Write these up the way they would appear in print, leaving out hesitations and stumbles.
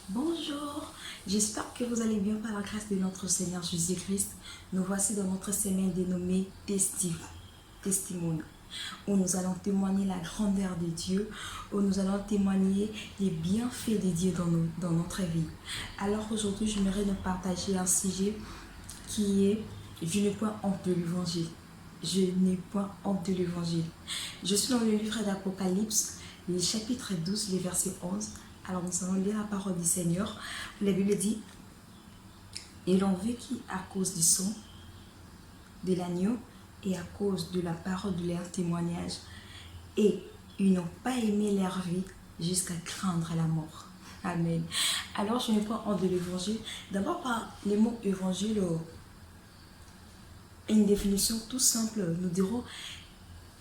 Bonjour, j'espère que vous allez bien par la grâce de notre Seigneur Jésus-Christ. Nous voici dans notre semaine dénommée Testimony, où nous allons témoigner la grandeur de Dieu, où nous allons témoigner les bienfaits de Dieu dans notre vie. Alors aujourd'hui, j'aimerais nous partager un sujet qui est « Je n'ai point honte de l'évangile ». Je n'ai point honte de l'évangile. Je suis dans le livre d'Apocalypse, le chapitre 12, le verset 11. Alors nous allons lire la parole du Seigneur. La Bible dit: et l'on vécut à cause du sang de l'agneau et à cause de la parole de leur témoignage. Et ils n'ont pas aimé leur vie jusqu'à craindre la mort. Amen. Alors je n'ai pas honte de l'évangile. D'abord par les mots évangile, une définition tout simple, nous dirons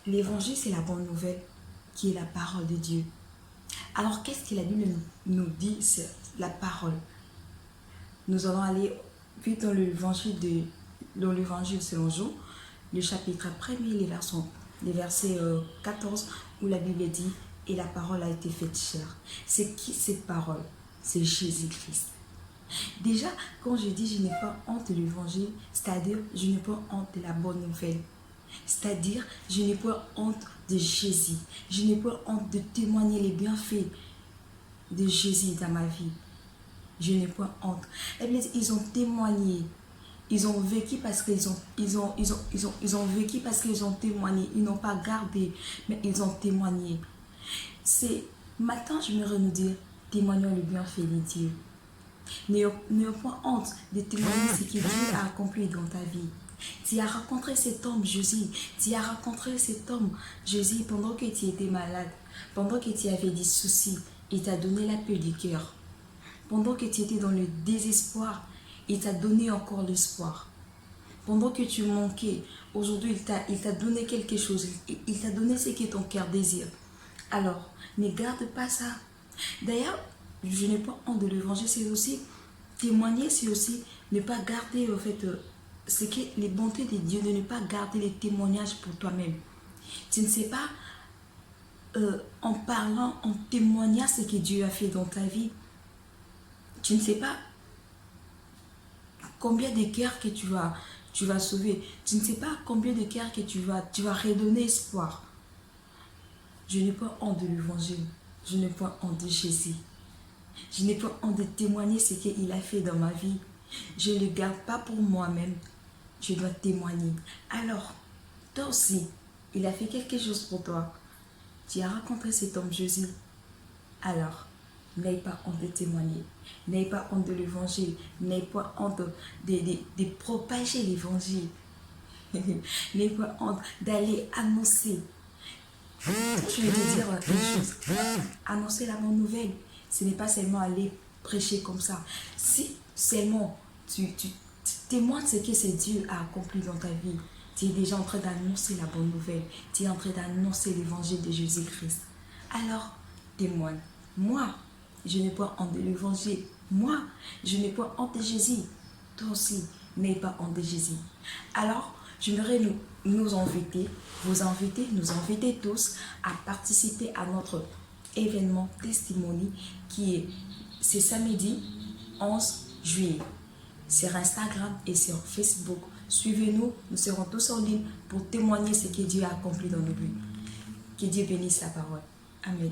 l'évangile c'est la bonne nouvelle qui est la parole de Dieu. Alors, qu'est-ce que la Bible nous dit, c'est la parole? Nous allons aller vite dans l'évangile selon Jean, le chapitre 1er, les versets 14, où la Bible dit « Et la parole a été faite chair ». C'est qui cette parole? C'est Jésus-Christ. Déjà, quand je dis « je n'ai pas honte de l'évangile », c'est-à-dire « je n'ai pas honte de la bonne nouvelle ». C'est-à-dire, je n'ai pas honte de Jésus. Je n'ai pas honte de témoigner les bienfaits de Jésus dans ma vie. Je n'ai pas honte. Ils ont témoigné. Ils ont vécu parce qu'ils ont vécu parce qu'ils ont témoigné. Ils n'ont pas gardé, mais ils ont témoigné. C'est matin, je me nous dire, témoignons le bienfait de Dieu. N'ayons pas honte de témoigner ce que Dieu a accompli dans ta vie. Tu as rencontré cet homme Jésus. Tu as rencontré cet homme Jésus pendant que tu étais malade, pendant que tu avais des soucis. Il t'a donné la paix du cœur. Pendant que tu étais dans le désespoir, il t'a donné encore l'espoir. Pendant que tu manquais, aujourd'hui il t'a donné quelque chose. Il t'a donné ce que ton cœur désire. Alors, ne garde pas ça. D'ailleurs, je n'ai pas honte de l'évangile, c'est aussi témoigner, c'est aussi ne pas garder en fait c'est que les bontés de Dieu, de ne pas garder les témoignages pour toi-même. Tu ne sais pas, en parlant, en témoignant ce que Dieu a fait dans ta vie, tu ne sais pas combien de cœurs que tu vas sauver. Tu ne sais pas combien de cœurs que tu vas redonner espoir. Je n'ai pas honte de l'évangile. Je n'ai pas honte de Jésus. Je n'ai pas honte de témoigner ce qu'il a fait dans ma vie. Je ne le garde pas pour moi-même. Je dois témoigner. Alors, toi aussi, il a fait quelque chose pour toi. Tu as rencontré cet homme Jésus. Alors, n'aie pas honte de témoigner. N'aie pas honte de l'évangile. N'aie pas honte de propager l'évangile. N'aie pas honte d'aller annoncer. Je vais te dire une chose. Annoncer la bonne nouvelle, ce n'est pas seulement aller prêcher comme ça. Si seulement tu témoignes ce que ce Dieu a accompli dans ta vie, tu es déjà en train d'annoncer la bonne nouvelle. Tu es en train d'annoncer l'évangile de Jésus-Christ. Alors, témoigne. Moi, je n'ai pas honte de l'évangile. Moi, je n'ai pas honte de Jésus. Toi aussi, n'aie pas honte de Jésus. Alors, j'aimerais nous inviter, nous inviter tous à participer à notre événement Testimony c'est samedi 11 juillet sur Instagram et sur Facebook. Suivez-nous, nous serons tous en ligne pour témoigner ce que Dieu a accompli dans nos vies. Que Dieu bénisse la parole. Amen.